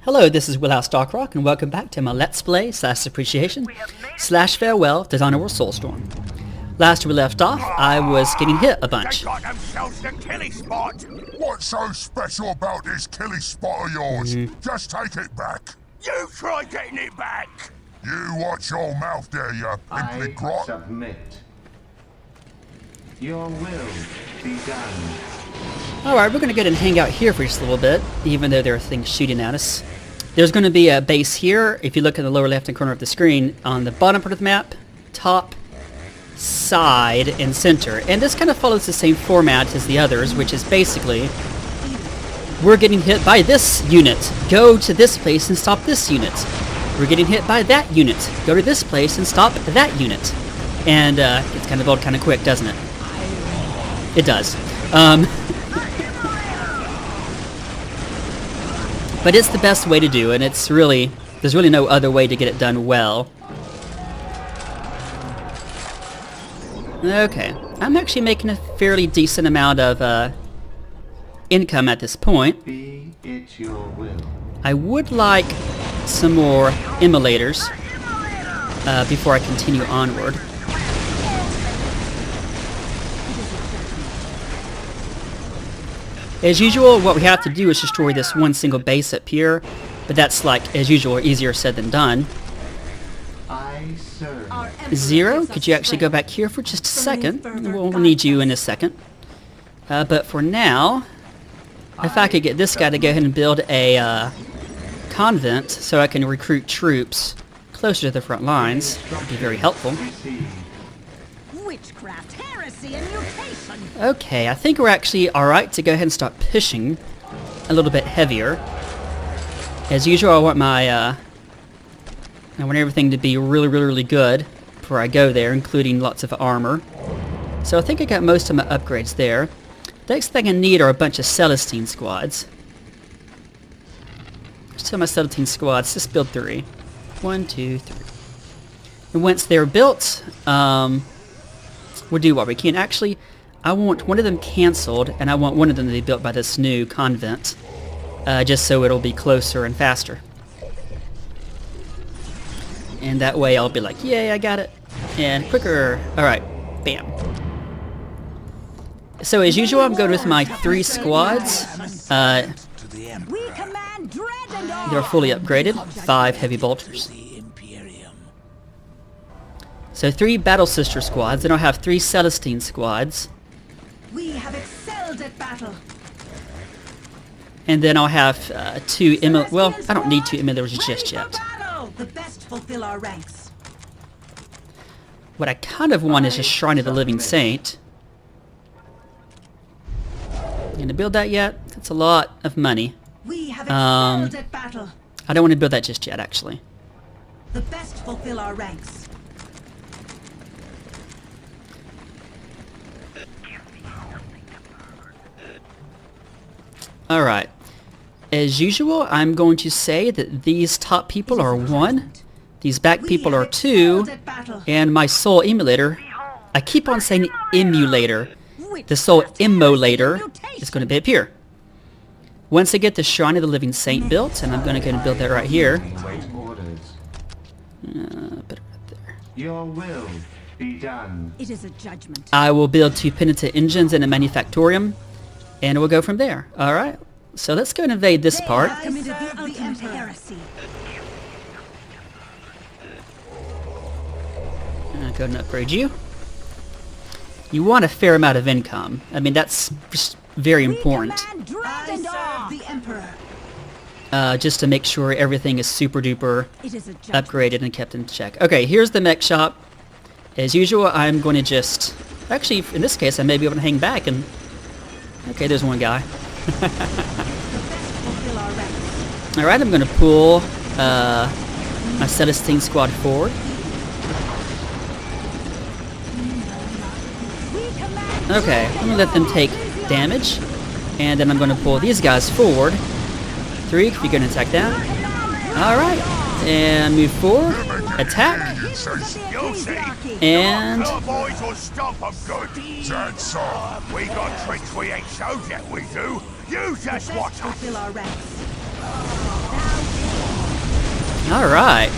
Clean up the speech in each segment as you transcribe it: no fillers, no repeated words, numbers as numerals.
Hello, this is Willhouse Darkrock, and welcome back to my Let's Play / appreciation / farewell to Dynawar Soulstorm. Last we left off, I was getting hit a bunch. They got themselves the killy spot. What's so special about this killy spot of yours? Just take it back. You try getting it back. You watch your mouth there, you pimply I grot. submit. Your will be done. Alright, we're going to go ahead and hang out here for just a little bit, even though there are things shooting at us. There's going to be a base here, if you look in the lower left-hand corner of the screen, on the bottom part of the map, top, side, and center. And this kind of follows the same format as the others, which is basically, we're getting hit by this unit. Go to this place and stop this unit. We're getting hit by that unit. Go to this place and stop that unit. And it's kind of old, kind of quick, doesn't it? It does. But it's the best way to do, and it's really, there's really no other way to get it done well. Okay, I'm actually making a fairly decent amount of income at this point. Be it your will. I would like some more immolators before I continue onward. As usual, what we have to do is destroy this one single base up here, but that's, like, as usual, easier said than done. I serve. Zero, could you actually go back here for just a second? We'll need you in a second. But for now, if I could get this guy to go ahead and build a convent so I can recruit troops closer to the front lines, that would be very helpful. Witchcraft, heresy, and mutation. Okay, I think we're actually alright to go ahead and start pushing a little bit heavier. As usual, I want my, I want everything to be really good before I go there, including lots of armor. So I think I got most of my upgrades there. Next thing I need are a bunch of Celestine squads. Just tell my Celestine squads, just build 3. 1, 2, 3. And once they're built, we'll do what we can. Actually, I want one of them cancelled, and I want one of them to be built by this new convent, just so it'll be closer and faster. And that way I'll be like, yay, I got it. And quicker. Alright, bam. So as usual, I'm going with my 3 squads. We command dread and awe. They're fully upgraded. 5 heavy bolters. So 3 Battle Sister squads, then I'll have 3 Celestine squads. We have excelled at battle. And then I'll have 2 well, I don't need 2 immolators just yet. Battle. The best fulfill our ranks. What I kind of want is a Shrine of the Living Saint. Gonna build that yet? That's a lot of money. We have excelled at battle. I don't want to build that just yet, actually. The best fulfill our ranks. Alright. As usual, I'm going to say that these top people are 1, these back people are 2, and my soul emulator, I keep on saying emulator, the soul immolator is going to be up here. Once I get the Shrine of the Living Saint built, and I'm going to go and build that right here. Wait orders. Put it right there. Your will be done. It is a judgment. I will build 2 penitent engines and a manufactorium, and we'll go from there. Alright, so let's go and invade this part. Committed the ultimate heresy. I'll go and upgrade you. You want a fair amount of income. I mean, that's just very important. We command dread and awe. The emperor. Just to make sure everything is super duper It is a judgment. upgraded and kept in check. Okay, here's the mech shop. As usual, I'm going to just... Actually, in this case, I may be able to hang back and... Okay, there's one guy. Alright, I'm going to pull my Celestine squad forward. Okay, I'm going to let them take damage. And then I'm going to pull these guys forward. 3, if you're going to attack that. Alright, and move forward. Attack. And... Our boys will stop them good. That's all. We got tricks we ain't showed yet, we do. You just watch us. Fulfill our ranks. Now Alright.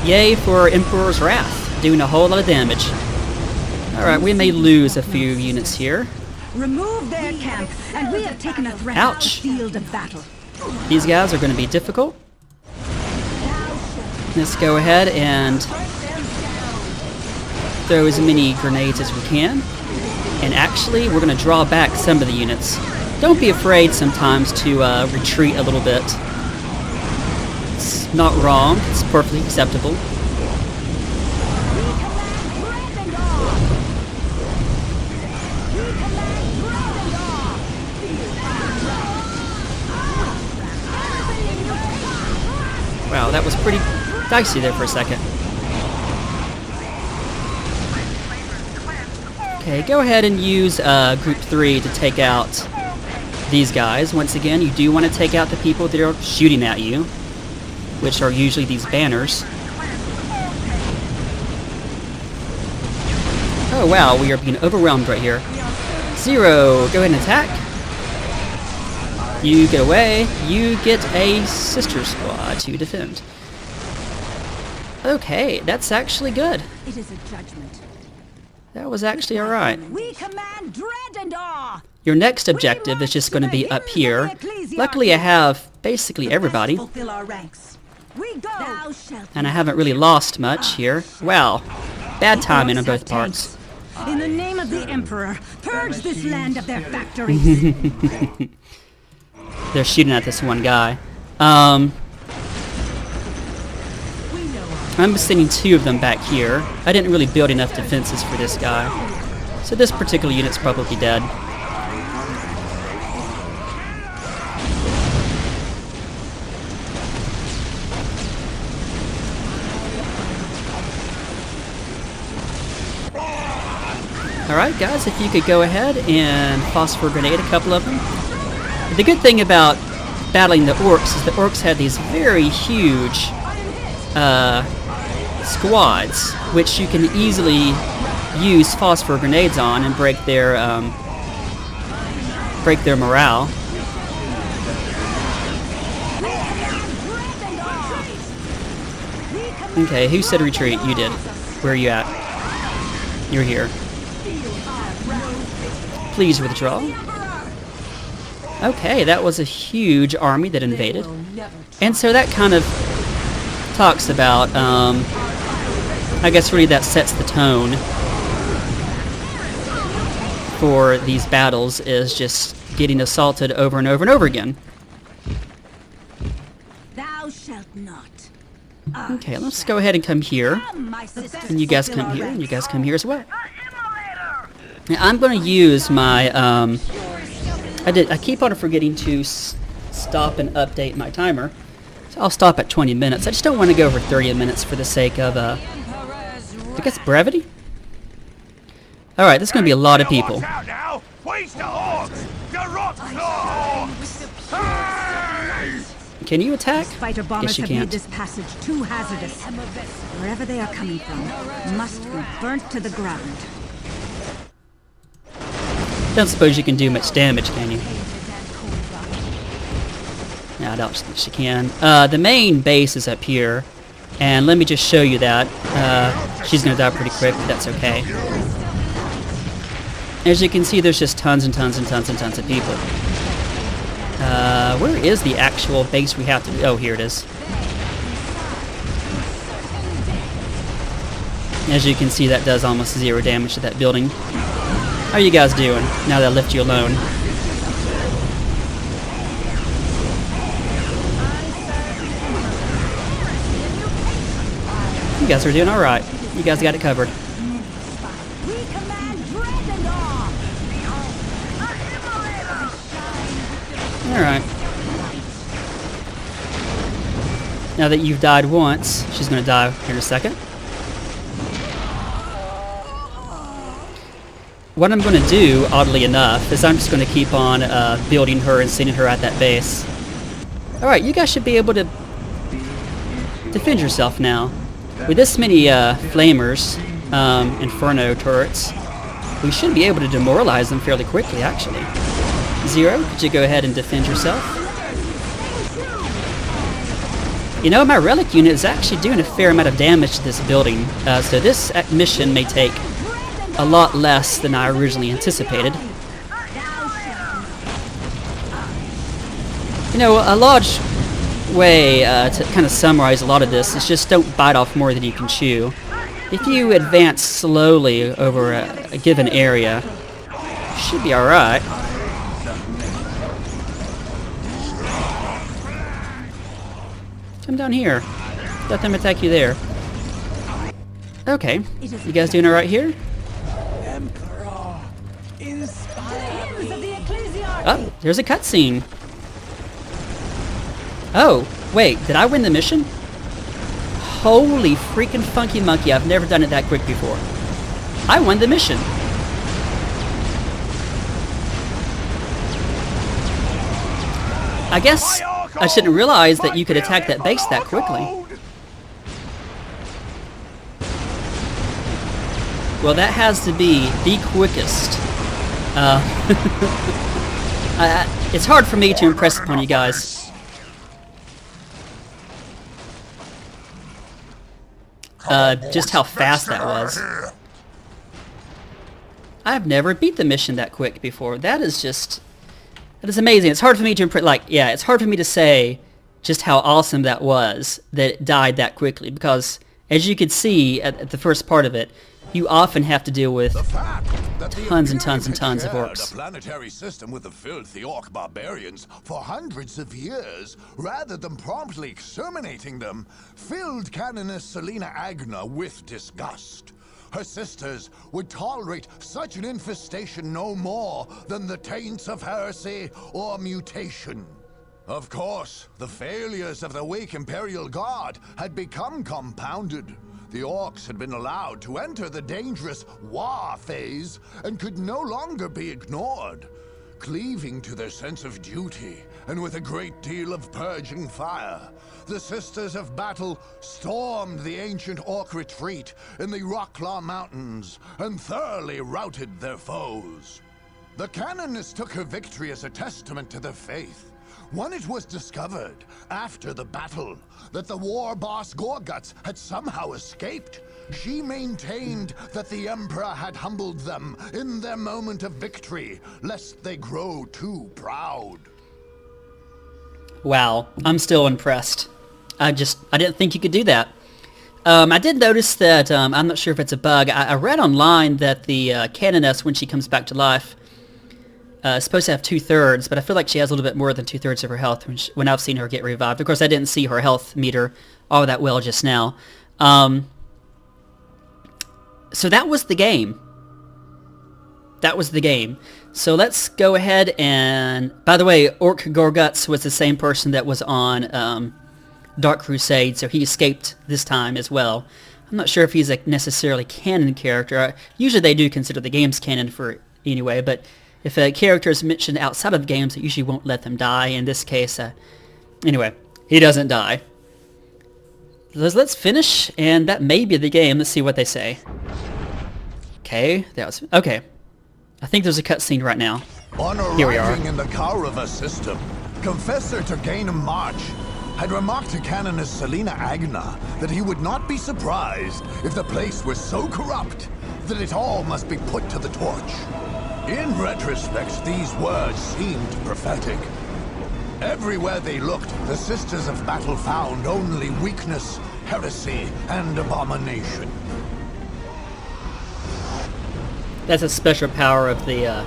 Yay for Emperor's Wrath, doing a whole lot of damage. Alright, we may lose a few units here. Remove their camp, and we have taken a threat Ouch. to the field of battle. These guys are going to be difficult. Let's go ahead and throw as many grenades as we can. And actually, we're going to draw back some of the units. Don't be afraid sometimes to retreat a little bit. It's not wrong. It's perfectly acceptable. Wow, that was pretty dicey there for a second. Okay, go ahead and use Group 3 to take out these guys. Once again, you do want to take out the people that are shooting at you, which are usually these banners. Oh wow, we are being overwhelmed right here. Zero, go ahead and attack. You get away. You get a sister squad to defend. Okay, that's actually good. It is a judgment. That was actually alright. We command dread and awe. Your next objective is just going to be up here. Luckily I have basically everybody. Fulfill our ranks. We go. Thou shalt And I haven't really lost much here. Wow. Bad timing on both parts. In the name of the Emperor, purge this land of their factories. They're shooting at this one guy. I'm sending 2 of them back here. I didn't really build enough defenses for this guy. So this particular unit's probably dead. Alright guys, if you could go ahead and phosphor grenade a couple of them. The good thing about battling the Orks is the Orks have these very huge squads, which you can easily use phosphor grenades on and break their morale. Okay, who said retreat? You did. Where are you at? You're here. Please withdraw. Okay, that was a huge army that invaded. And so that kind of talks about, I guess really that sets the tone for these battles, is just getting assaulted over and over and over again. Thou shalt not. Okay, let's go ahead and come here. And you guys come here, and you guys come here as well. Now, I'm going to use my, I keep on forgetting to stop and update my timer. So I'll stop at 20 minutes. I just don't want to go over 30 minutes for the sake of, I guess, brevity? Alright, there's going to be a lot of people. Can you attack? Fighter bombers Yes, you have made can't. this passage too hazardous. Wherever they are coming from must be burnt to the ground. Don't suppose you can do much damage, can you? No, I don't think she can. The main base is up here, and let me just show you that. She's going to die pretty quick, but that's okay. As you can see, there's just tons and tons and tons and tons of people. Where is the actual base we have to... Oh, here it is. As you can see, that does almost 0 damage to that building. How are you guys doing, now that I left you alone? You guys are doing alright. You guys got it covered. Alright. Now that you've died once, she's going to die here in a second. What I'm going to do, oddly enough, is I'm just going to keep on building her and sending her at that base. Alright, you guys should be able to defend yourself now. With this many flamers, inferno turrets, we should be able to demoralize them fairly quickly, actually. Zero, could you go ahead and defend yourself? You know, my relic unit is actually doing a fair amount of damage to this building, so this mission may take a lot less than I originally anticipated. You know, a large way to kind of summarize a lot of this is just don't bite off more than you can chew. If you advance slowly over a given area, you should be alright. Come down here. Let them attack you there. Okay, you guys doing alright here? Oh, there's a cutscene. Oh, wait, did I win the mission? Holy freaking funky monkey, I've never done it that quick before. I won the mission. I guess I shouldn't realize that you could attack that base that quickly. Well, that has to be the quickest. It's hard for me to impress upon you guys. Just how fast that was. I've never beat the mission that quick before. That is amazing. It's hard for me to it's hard for me to say just how awesome that was, that it died that quickly, because as you could see at the first part of it, you often have to deal with tons and tons and tons of orcs. The planetary system with the filthy orc barbarians for hundreds of years, rather than promptly exterminating them, filled Canoness Selena Agna with disgust. Her sisters would tolerate such an infestation no more than the taints of heresy or mutation. Of course, the failures of the weak Imperial Guard had become compounded. The Orks had been allowed to enter the dangerous war phase and could no longer be ignored. Cleaving to their sense of duty, and with a great deal of purging fire, the Sisters of Battle stormed the ancient Ork retreat in the Rocklaw Mountains and thoroughly routed their foes. The Canoness took her victory as a testament to their faith. When it was discovered, after the battle, that the war boss Gorguts had somehow escaped, she maintained that the Emperor had humbled them in their moment of victory, lest they grow too proud. Wow, I'm still impressed. I didn't think you could do that. I did notice that, I'm not sure if it's a bug, I read online that the Canoness, when she comes back to life, is supposed to have 2/3, but I feel like she has a little bit more than 2/3 of her health when I've seen her get revived. Of course, I didn't see her health meter all that well just now. So that was the game. That was the game. So let's go ahead and... By the way, Ork Gorguts was the same person that was on Dark Crusade, so he escaped this time as well. I'm not sure if he's a necessarily canon character. Usually they do consider the games canon for anyway, but if a character is mentioned outside of games, it usually won't let them die. In this case, anyway, he doesn't die. Let's finish, and that may be the game. Let's see what they say. Okay, okay. I think there's a cutscene right now. On Here we are. arriving in the Kaurava system, Confessor Turganum March had remarked to Canoness Selena Agna that he would not be surprised if the place was so corrupt that it all must be put to the torch. In retrospect, these words seemed prophetic. Everywhere they looked, the Sisters of Battle found only weakness, heresy, and abomination. That's a special power of the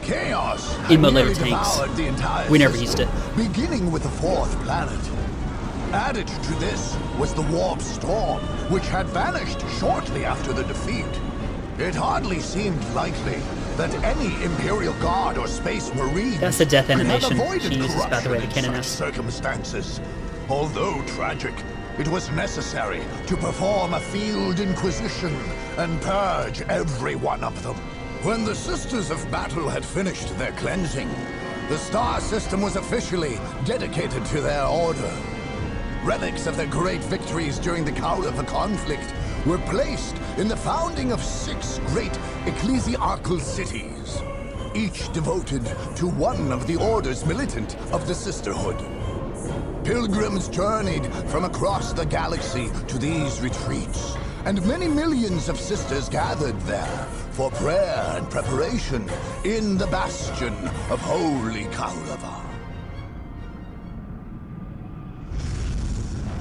Chaos immolated nearly tanks. devoured the entire We never system, used it. beginning with the fourth planet. Added to this was the warp storm, which had vanished shortly after the defeat. It hardly seemed likely that any Imperial Guard or Space Marine That's the death could have animation avoided she uses, by the way, the corruption in Canoness. such circumstances. Although tragic, it was necessary to perform a field inquisition and purge every one of them. When the Sisters of Battle had finished their cleansing, the star system was officially dedicated to their order. Relics of their great victories during the Kaurava conflict were placed in the founding of 6 great ecclesiarchal cities, each devoted to one of the orders militant of the Sisterhood. Pilgrims journeyed from across the galaxy to these retreats, and many millions of sisters gathered there for prayer and preparation in the bastion of Holy Kaulava.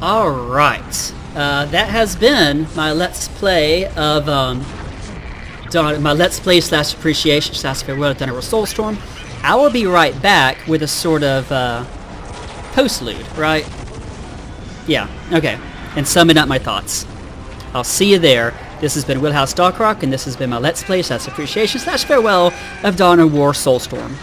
Alright, that has been my Let's Play of, my Let's Play / appreciation / farewell of Donner Soulstorm. I will be right back with a sort of, postlude, right? Yeah, okay, and summing up my thoughts. I'll see you there. This has been Wheelhouse Dockrock, and this has been my Let's Play / appreciation / farewell of Dawn of War Soulstorm.